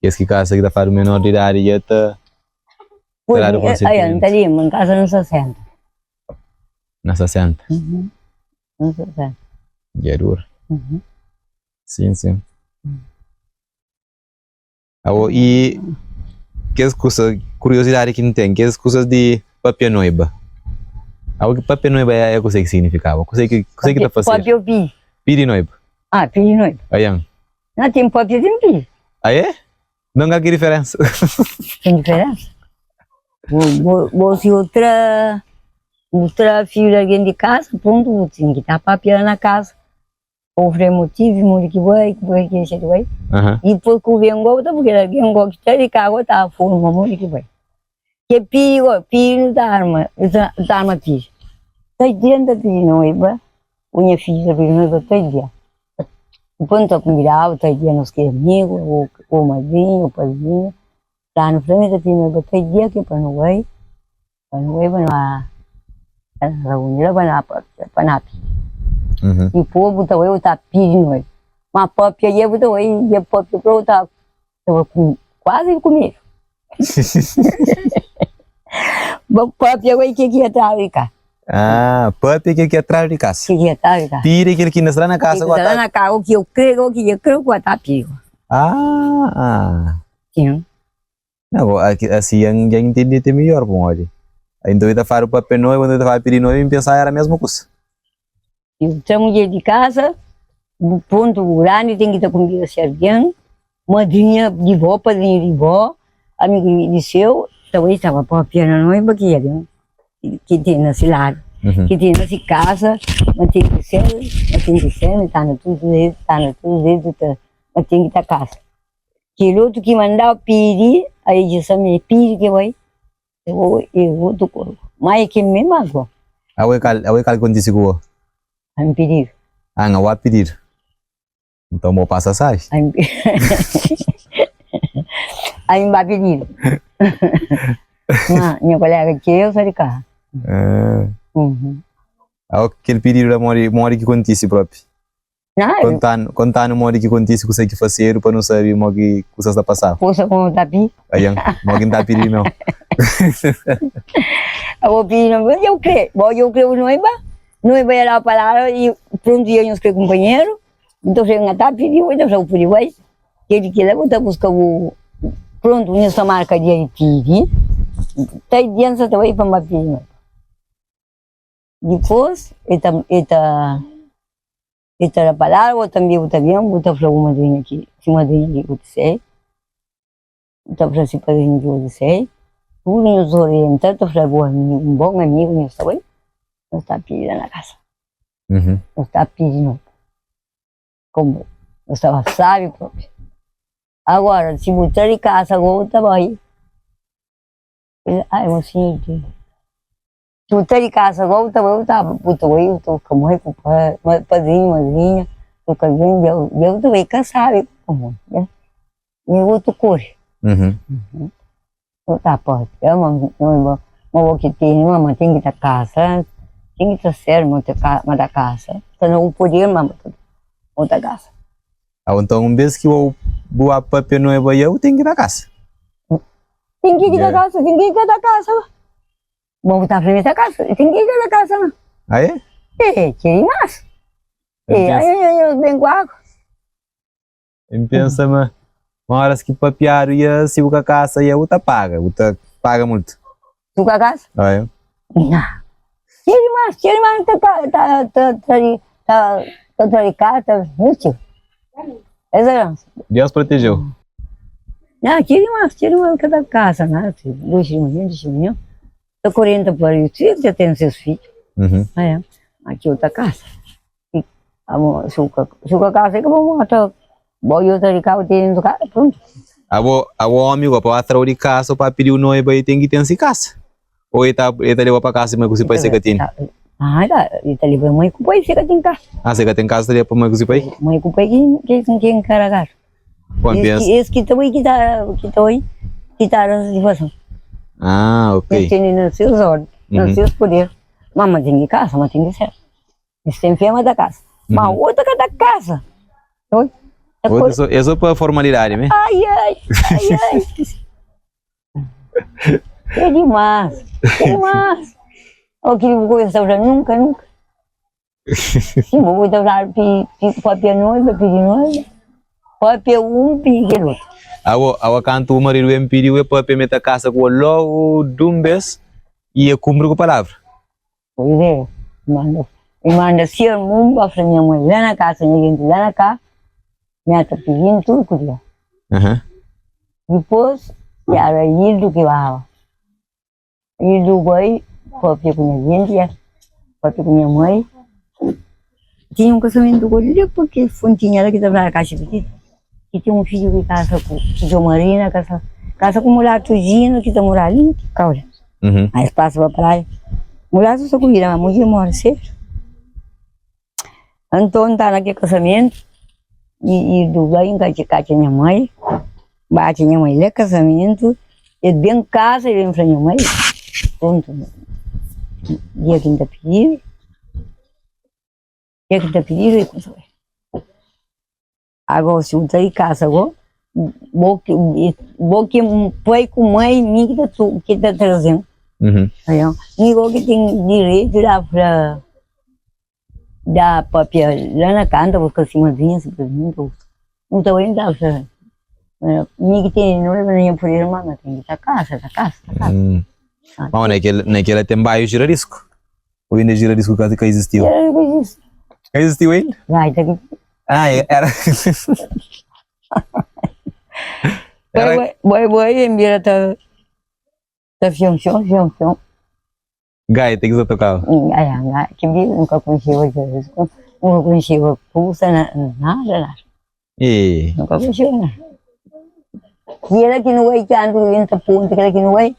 Esse que casa que está fazendo menor de idade e está... Aí, não ali, em casa não se senta. Não se senta? Não se senta. E é duro. Sim, sim. E que coisas, curiosidade que não tem, que coisas de papel noiva? Algo que papel noiva é o que significava? O que está fazendo? Papel pi. Pi de noiva? Ah, pi de noiva. Aí. Não tem papel, tem pi. Ah, é? Não há que diferença. Tem diferença? Se outra filha de alguém de casa, ponto, tem que estar papel na casa. Houve motivo, muito que vai, que vai. E depois que vem gota, porque alguém gosta de ter carro, tá a forma, muito que vai. Que pi não dá arma pi. Está dentro da noiva, minha filha da noiva está dentro. Quando estou convidado, está dentro nos que amigos, o madrinho, o padrinho. Está no frente da noiva, está dentro, que para não vai na reunião, para na pi. E o povo estava está pedindo noiva. Mas papi aí eu estava aí, e papi para eu estava quase comigo. Bom, papi aí que ia estar aí cá. Ah, papi que ia atrás de casa. Que ia estar aí cá. Pire que ele que nascerá na casa agora. Nascerá na casa, o que eu creio que está pedindo. Sim. Não, assim já entendi até melhor, bom, olha. Então ele faz o papel noivo, quando ele faz pedir noivo, e pensar era a mesma coisa. Eu tenho de casa, do ponto grande, tem que estar comigo certinho, madrinha de vó, padrinho de vó, amigo de seu, talvez estava para a piana noiva que tem na cidade, que tem na casa, mas tem que ser, está na tudo isso, mas tem que estar casa. Que o outro que mandava pedir, aí disse também, pedir que vai, eu vou do corpo, mas é que me magoou. A oi cal acontece com o I'm pedir. Não vai pedir. Então vou passar sai. I'm vai pedir. Minha colega que eu saí de cá. Aquele pedido da mori que acontece próprio. Contando mori que acontece que você que fazer para não saber o que você está passando. Poxa como tá pi? Aí, não está pedindo não. Eu pedir não, eu creio noiva era a palavra e pronto íamos com o companheiro, então chegam a pediu, então eu pedi, vai, ele que leva, então busca o, pronto, nessa marca de pedir, está dentro também para me pedir. Depois, esta a palavra, também, eu falei uma madrinha aqui, se madrinha que eu disse, então falei assim, padrinho que eu disse, tudo nos orienta, eu falei, um bom amigo, eu estava aí. Não está pedindo na casa. Não está pedindo. Como? Eu estava sábio próprio. Agora, se botar em casa, agora estava aí. Ah, eu sei. Se botar em casa, agora estava. Botou aí, eu estou com mãe, com padrinho, madrinha. Estou com alguém, eu estou aí cansado. Como? E outro cor. não tá pode. É uma que tem uma tem que estar casa, tem que estar sério, uma da casa. Então não podia mas outra casa. Então um vez que o boa papel não é boa, tem que ir na casa. Tem que ir da casa, tem que ir da casa. Vamos estar frente da casa, tem que ir da casa, não. Ah, é? É, que mais? É, aí eu venho com água. Eu penso, mas uma hora que papiaram e se o casa e a outra paga muito. Tu com a casa? Ah, é? Não. Tire mais, tá ligado, muito. Exato. Deus protegeu. Não, tire mais cada casa, né? 2 de manhã. Tô correndo por isso, já tem seus filhos. Uhum. É, aqui outra casa. E suca casa é que vamos matar. Bom, eu tô de carro dentro do carro, pronto. A homem, para atrair de casa, para pedir o noivo, tem que ter essa casa. Ou ele tá levando para casa, mas você pode ser que tem. Ah, ele tá levando mãe com pai, você que tem casa. Ah, você que tem casa, ele para mãe com você pai? Mãe com pai, que encarregar. Esse que tá aí, que tá a situação. Ah, ok. Eles têm nos seus ordens, nos seus poderes. Mas tem que casa, mas tem que ser. Eles têm firma da casa. Mas outra que é da casa. Oi? É só para formalidade, né? Ai. É demais. O que eu vou conversar nunca. Sim, vou conversar para noiva, pedir noiva. Para pedir outro. Awa canto o marido em pediu é para meter a casa com logo de um vez e cumpre com a palavra. Pois é, manda ser um para minha mãe lá na casa, lá na casa, minha tá pedindo tudo que eu. Depois, era ido que vai. Ido vai, para com minha gente, para com minha mãe. Tinha um casamento com ele porque fontinha lá que estava na caixa petita. Que tinha um filho que casa com o Marina, casa com mulher tudinho, que está morando ali, caura. Aí passa para a praia. Mulher só cuida, mas a mulher mora cedo. Então está naquele casamento, e do bem que minha mãe, bate minha mãe, é casamento, e bem casa, ele vem para minha mãe. Pronto. Dia quinta pedido, e começou. Agora, se eu estou em casa, vou que foi com mãe minha que está trazendo. Ninguém que tem direito de dar papel lá na canta, porque assim, simplesmente, não estou indo dar para ninguém que tem, não é nem por ele, mas tem que estar casa. Mas naquela tem bairro gira risco. Ou ainda gira risco que existiu? Existiu ainda? Vai, tá aqui. Ah, era. Boi, mira, tá fião. Gai, tem que ser tocado. Que vida, nunca conheci hoje, nunca conheci a pulsa, nada. Nunca conheci nada. E ela que não é que anda dentro da ponte, que ela que não é.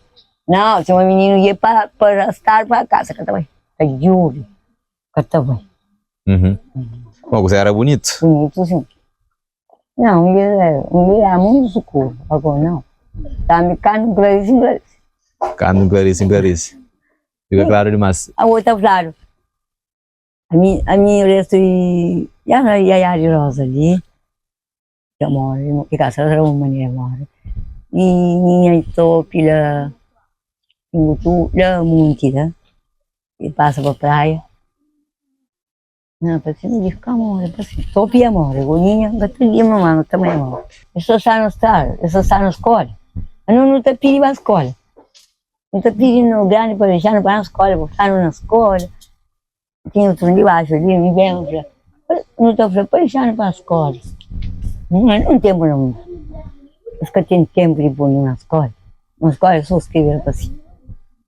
Não, se uma menina ia para estar para casa, que também. É juro, que também. Bom, você era bonito. Bonito, sim. Não, ele era muito escuro, agora não. Tá me cantando claríssimo. Cantando claríssimo. Fica claro demais. A outra, claro. A minha resto e a de rosa ali, que eu moro, que casa era uma maneira mora. E minha estou pela Muntida, e passa para a praia. Não, para cima de ficar mora, para cima. Estou pia mora, goninha, bateria mamãe também mora. Eu só saio na escola. Eu não está pedindo a escola. Não está pedindo grande para deixar para a escola, botar na escola. Tinha outro de baixo ali, me veio não estou para deixar para a escola. Não tem não. Os que tem tempo de pôr na escola. Na escola eu só escrever para assim.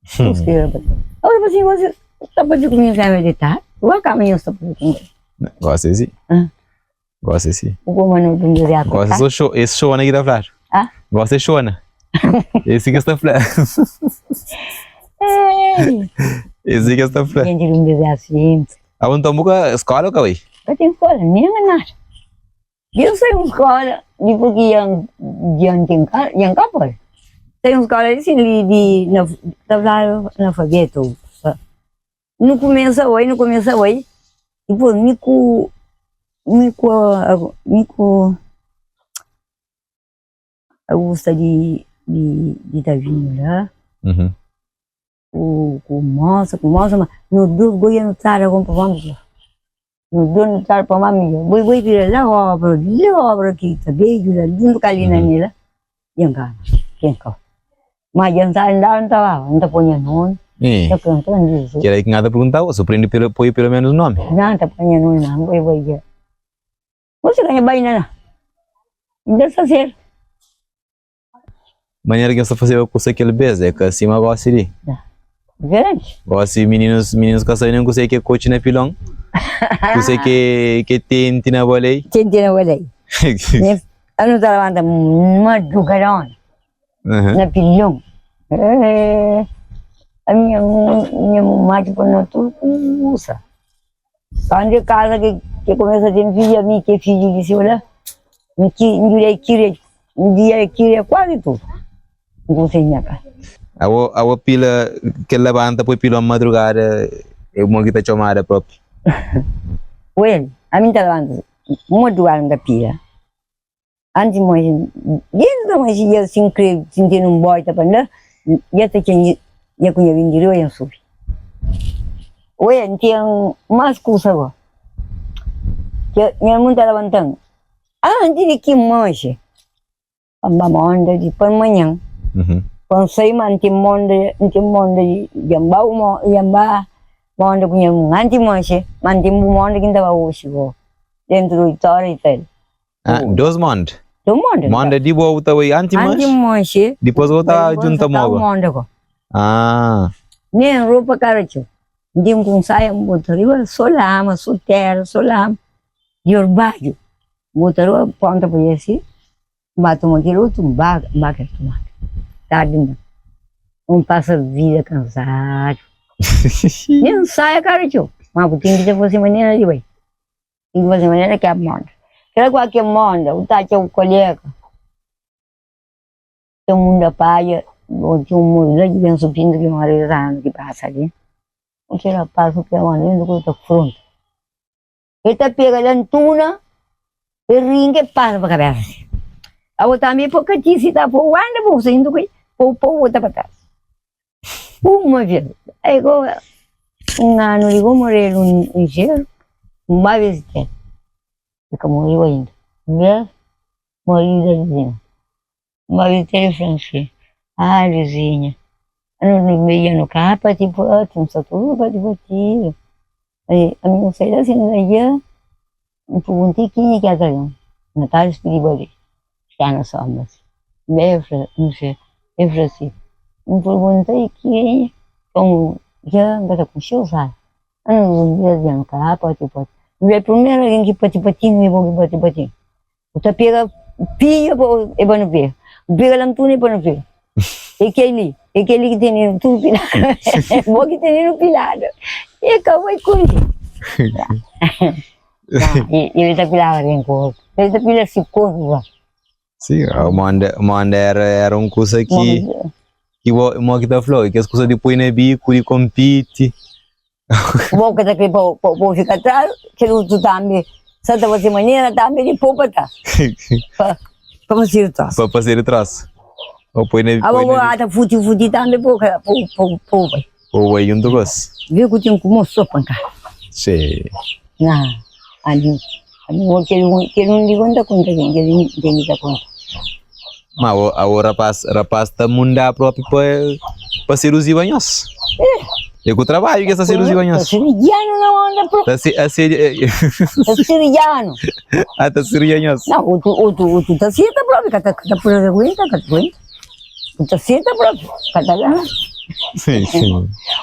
Só escrever para assim. Olha assim, você está para começar a meditar? O caminho está para comer. Gosta sim. Gosta sim. O comando não dizer a coisa. Gosta só esse show na guitarra. Ah? Gosta show na. Esse que está falando. Esse que está falando. Gente não dizer assim. Aonde está a escola ou cauê? Eu tenho escola, nem nada. Eu sei uma escola, depois que iam cá, pô. Tem uns caras assim tá lá analfabeto. Não começa hoje. Depois, Augusta de Davinho lá. Com moça, mas no duro boi no tara com vamos lá. No duro no tara para mami. Boi vira lá obra que tá beijo lá, dentro calina nela. Yang kan, quem cá. Mas yang não tá ponhando nome. Tá cantando isso. Que era que nada perguntava, surpreende pelo menos o nome. Não, tá ponhando nome não, boi já. Você ganha bem nada. Dessa ser. Maneira que você fazia com aquele beijo, é que acima gosta de. Grande. Gosta de meninos que saem não conseguem que coach na pilão. Você que tem na bolei. Tem na bolei. Ano trabalha madrugadão. Na pilão. A minha mãe por não tudo usa. Quando casa que começa a ter filha, minha que filho de olha, me queria quase tudo. Não sei nada. A pila que levanta por pila madrugada é uma que tá chamada própria. Well, a mim tá levando madrugada da pila. Antes mais, desde da mais eu sentindo boy tá para já tá tinha já conhecia vindir eu subi. Well, tinha mais coisa agora. Que minha mãe tá levantando. Antes de que manche, vamos de para manhã. Quando sai manti monde jamba monde punya anti manche manti monde que estava hoje dentro do itório e Dois monde. Do monde. Monde de boa tá aí anti manche. Depois outra junta moga. Monde ko. Nem roupa caracho. Dim com saia motor solama, solteiro, solama. Yorbajo. Motor ponta por esse. Bato aquilo tu baga tomar. Tarde passa a vida cansado. Nem sai, cara, tio. Mas tem que fazer maneira de bem. Tem que fazer maneira que é a monda. Quero qualquer monda, o tati é o colega. Tem um da paia, tinha um mulher que vem subindo que uma vez ano que passa ali. O que ela passa o que é uma linda coisa fronte. Ele tá pegando tuna, e ringue passa para a cabeça. A outra também porque disse tá voando, você indo com pou outra para trás. Uma vez, aí agora ano ligou morrer um gelo, uma vez que fica morreu ainda, né? Morreu da vizinha, uma vez que ele francês, vizinha, no meio no carro para tipo ótimo, só tudo para tipo tiro, aí a minha saída assim daí, um tiquinho que atrás, Natal espiritual, está na sombra, bem não sei. Eu falei assim, me perguntei que como já agora com show sai, não dizendo cá pode. Não primeiro alguém que pati não é bom que pati. O tá pega pia é bom ver, pega lá tudo é bom ver. E aquele que tem tudo pilado, bom que tem no pilado. E acabou com isso. Ele tá pilado em corpo, ele tá pilado se corpo. Sim, o Manda era um coisa que uma que tá falando, que as coisas depois na bico e compete. Bom que tá aqui para ficar atrás, que tu também, Santa você maneira também de poupa tá. Para fazer o traço. Para fazer o traço. Ou põe na bico. A boa tá futi também poupa. Ou aí junto com isso. Viu que tinha como sopa cá. Sim. Não, ali que não lhe conta quem que ele dá conta. Mas o rapaz tá mudar próprio para ser os ibanhos. É que o trabalho que é ser os ibanhos. Tá siriano não anda pro. Tá siriano. Tá siriano. Não, o tá certa próprio, tá por aguenta. O tá certa próprio, catalã. Sim.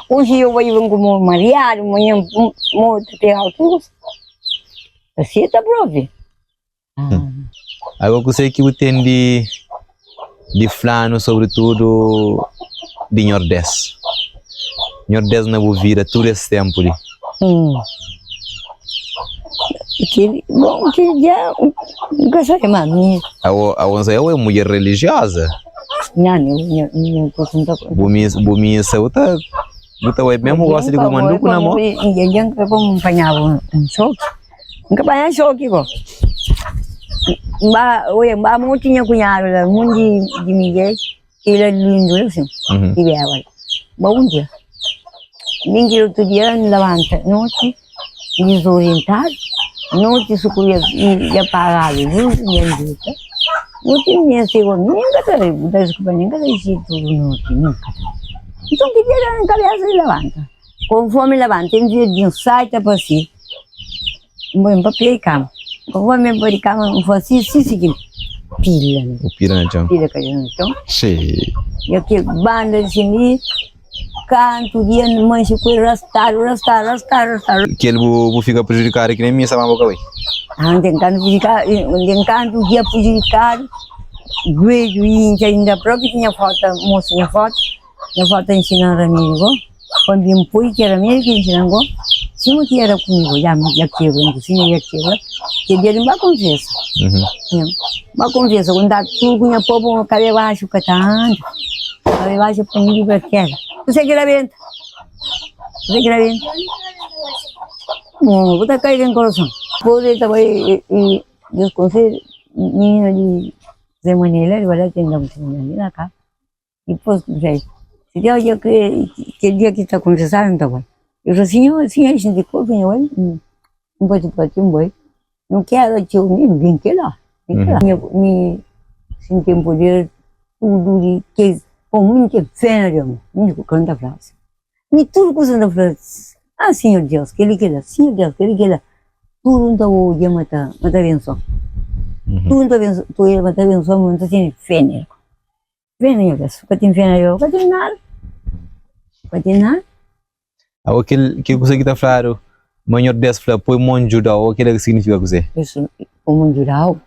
Hoje eu vou como mariado, amanhã vou ter altura. Tá certa próprio. Agora eu sei que eu tenho de flano, sobretudo de Nordeste. Nordeste na Bovira, todo esse tempo ali. Bom, que já nunca sei mais. A onça é uma mulher religiosa. Não consulta. Bumisa, uta web mesmo gosta de manduco na mão. Yang que vamos apanhar choque. Nunca apanhar choque, pô. Mbá muito tinha cunhado lá, muito de Miguel, ele é lindo, assim, e bem agora. Bom dia. Ninguém outro dia levanta, noite, desorientado, noite sucuria e apagado, viu, minha dita. Não tinha segundo, ninguém tá, desculpa, ninguém tá isso tudo noite, nunca. Então que dia na cabeça e levanta. Conforme levanta, tem dia de um site para si, um papel e cama. Conforme por cama, um fosse seguinte, pila. O piranha. Pila que a gente então. Sim. E aqui banda assim, canto dia no manche com rastar. Que ele vou ficar prejudicado que nem minha sama boca. Tem canto dia prejudicado. Vejo e ainda próprio tinha foto, mocinha foto. Na foto ensinando amigo. Quando eu fui que era mesmo que ensinando. Se não era comigo, já quero, inclusive já quero. Que dia não vai acontecer. Vai acontecer, quando dá tudo, com a povo, cadê baixo, catando. Cadê baixo, para mim, para queda. Você quer vento? Você quer vento? Não, vou estar caindo em coração. Pode também, e Deus concede, menina de Zé Manila, agora tem que dar cá. E depois, se dia que dia que está conversando, tá bom. Eu falei assim, a gente corre, não pode partir um boi. Não quero que eu nem que lá. Me senti um poder tudo de que como que feno, me canta frase. Me tudo coisa da frase. Ah, Senhor Deus, que ele quer, Senhor Deus, que ele quer. Tudo não o dia mata benção. Tudo benção, tu ia matar benção, mas tu tem feno. Feno, que tem feno, eu não tenho nada. Não tenho nada. O que você está falando, maior desfla, põe monjura, o que significa você? Isso, o monjurau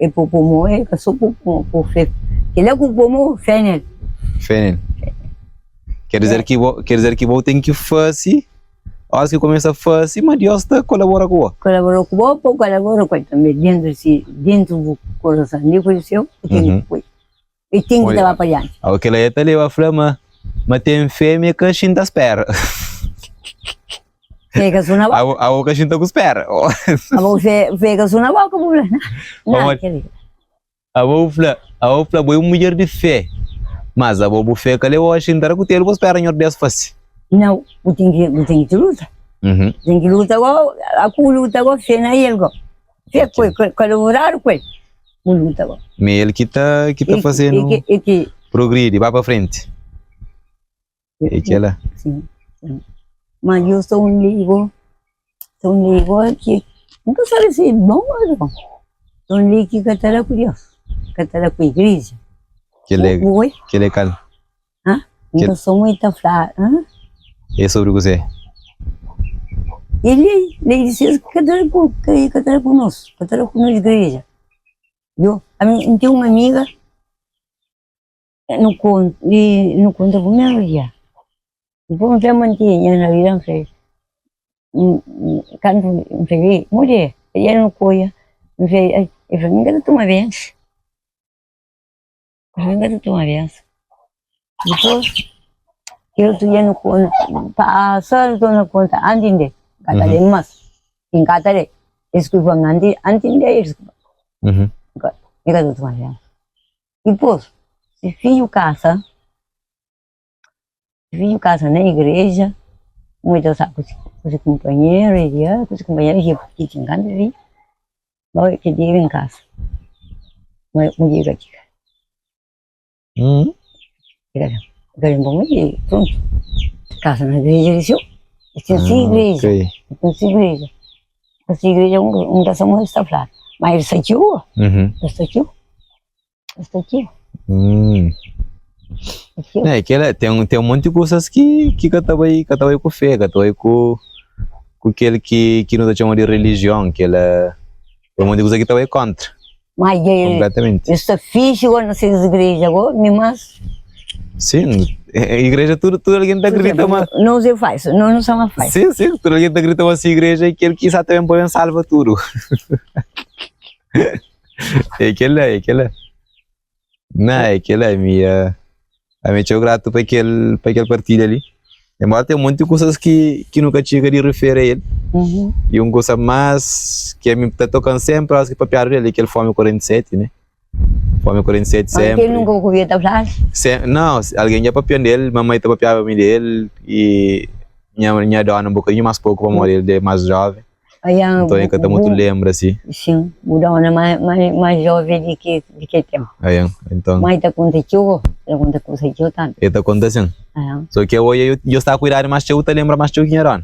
é para o é que só para o fé. Ele é para o fênel. Fênel. Quer dizer que vou ter que fazer, acho que começa a fazer, mas Deus está colabora com o. Colabora com o, colabora com também dentro do coração. Nem conheceu, tem que foi. E tem que estar para allá. O que ela está levando a flama. Mas tem fêmea que a gente espera. Pega sua na boca. A boca a gente espera. A boca pega sua na boca, mulher. A boca é uma mulher de fé. Mas a boca fé que levou a gente para que ele espera em ordem fácil. Não, tem que lutar. Tem que lutar agora, a luta agora fé na ele agora. Fé colaborar com ele. Luta agora. Mas ele que tá fazendo progredir, vai para frente. É que ela. Sim. Mas eu sou um ligo que nunca sabe se é bom ou não. Sou um ligo que catara com Deus, catara com a igreja. Que legal. Então sou muito fraca. É sobre você. Ele disse que catara conosco, catara com a igreja. Eu tenho uma amiga, não conta com ela já. Depois eu mantinha na vida, quando eu mulher, ela não coia, eu falei, nunca tu uma vez. Nunca tu uma vez. Depois, eu tu ia no conta, passar tu na conta, antinde, catare mas, em catare, escuva antinde, escuva. Nunca tu uma vez. Depois, se filho casa na igreja, muitas com os companheiros, que tinham canto de vir, vai que dia em casa, mas dia aqui. Agora vamos ir, pronto. Casa na igreja, igreja. Essa igreja das mulheres está falando, mas ele saiu, É que ela tem um monte de coisas que catabai com fé, catabai com aquele que não chama de religião, que ela tem um monte de coisa que catabai contra. Mas completamente. Isso fixe agora nas igrejas agora, mas sim, a igreja tudo alguém está gritando, mas não se faz, não se faz. Sim, tudo alguém está gritando assim igreja e que ele quizá também pode salva tudo. É aquela. Não, é aquele é minha. A minha eu grato para aquele partilha ali. Embora tem um monte de coisas que nunca tinha de referir a ele. E um coisa mais que a mim está tocando sempre, acho que para piar ele, aquele Fome 47, né? Fome 47 sempre. Ele nunca ouvia falar? Não, alguém já papiou dele, mamãe está papiando a mim dele e minha dona um bocadinho mais pouco para morrer, ele é mais jovem. Então é que eu muito lembro assim. Sim, o dona mais jovem de que tempo. Então. Mas aconteceu tanto. Está acontecendo. Só que hoje eu estava a cuidar mais eu te lembro mais eu que era.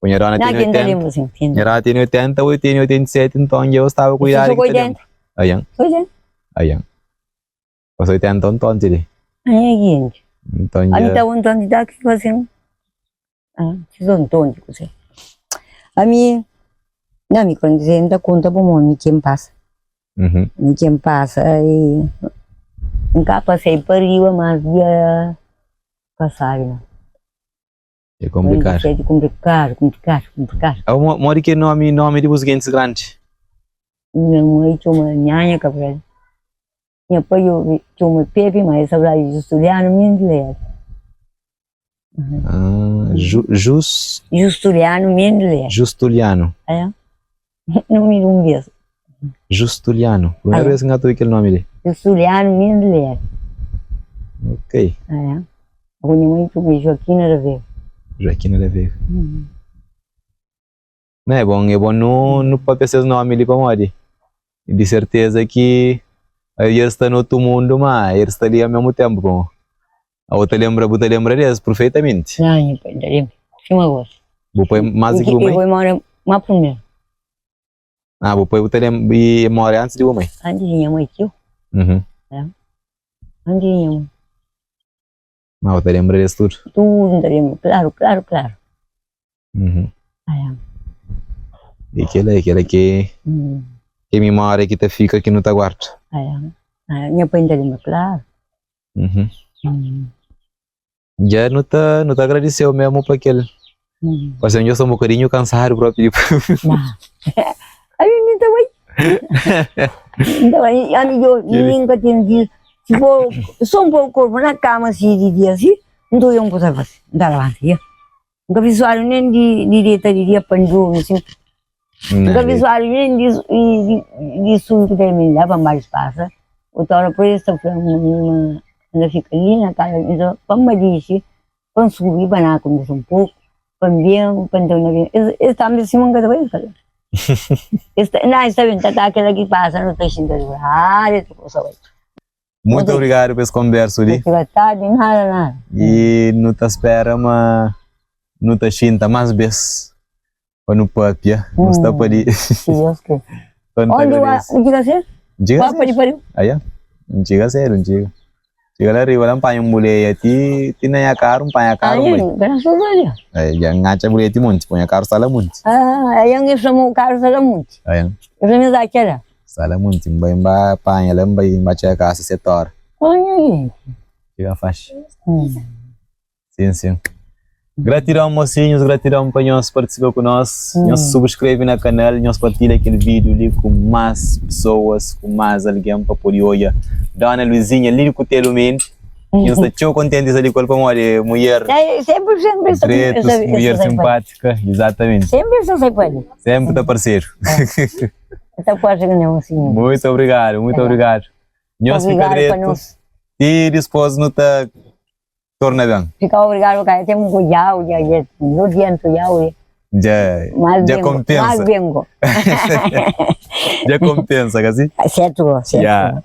Minha dona tem 80. Minha dona tem 80, eu tenho 87, então eu estava a cuidar. Você foi dentro? Foi dentro. Você 80 então tire. Gente. Então ali está um tanto de que fazendo. Se são tontos você. A mim não me conta conta para mim quem passa. Quem passa e nunca passei por aí mas dia passar. É complicado. É complicado. Mori que nome de os gentes grandes. Minha mãe tinha uma nhanha cabral. Minha pai tinha uma pepe mas essa lá Juliano Mendler. Juliano Mendler. Juliano. Não me lembro disso. Juliano. Primeira vez que eu aquele nome dele. Juliano Mendler. Ok. A minha mãe tinha Joaquina Raveiro. Joaquina Raveiro. Não é bom não pode ser nome ali para morrer. De certeza que ele está no outro mundo, mas ele está ali ao mesmo tempo. Bom. A outra lembra disso perfeitamente. Não, eu lembro. Sim, eu gosto. Vou mais que uma mãe? Eu vou morar mais primeiro. Vou você lembra e mora antes de uma mãe? Antes de minha mãe, tio. Antes de minha mãe. Mas você lembra disso tudo? Tudo, lembro. Claro. E aquele que memória que te fica aqui no teu quarto. Minha pai ainda lembra, claro. Já não te agradeceu mesmo para aquele. Mas eu sou um bocadinho cansado próprio. Aí eu também. Então eu nunca tinha visto. Tipo, só um pouco na cama assim de dia assim, não eu não posso fazer, não dá assim. Nunca vi suário nem de direita de dia pandu assim. Nunca vi suário nem de sul que tem me leva mais passa. Outra hora por isso uma ainda fica ali na casa, então vamos dizer, vamos subir para na começar um pouco, vamos ver, para então não está me assim uma coisa bem não está bem, tá aquela que passa não está sentindo muito obrigado pela conversa ali. Nada. E não te espera, mas não te sinta mais vezes para no papia, não está para ali. Onde diga ser? Diga ser. Diga ser, não diga. Diga lá riba lang pa yung mulher ti tinaya karon pa ya karon. Graças a Deus. Yang ngaca mulher ti monte, punya karo sala monte. Yang isso mo karo sala monte. Isso me dá aquela. Sala monte, mbay pa ya lang mbay macha ka sa setor. Diga faz. Sim. Gratidão, mocinhos, gratidão para nós participar conosco. Nós subscreve no canal, nós partilha aquele vídeo ali com mais pessoas, com mais alguém para poder olhar. Dona Luizinha, ali com o Telumento. Nós estamos contentes ali com a mulher. Sempre. Pretos, mulher simpática, exatamente. Sempre pode. Sempre está parceiro. Então pode ganhar assim. Muito obrigado. Nós fica direto. E depois não está torna bem. Fica obrigado, cara. Tem cuidado, no diante já compensa. Mais vengo. Já compensa, assim? Certo. Já.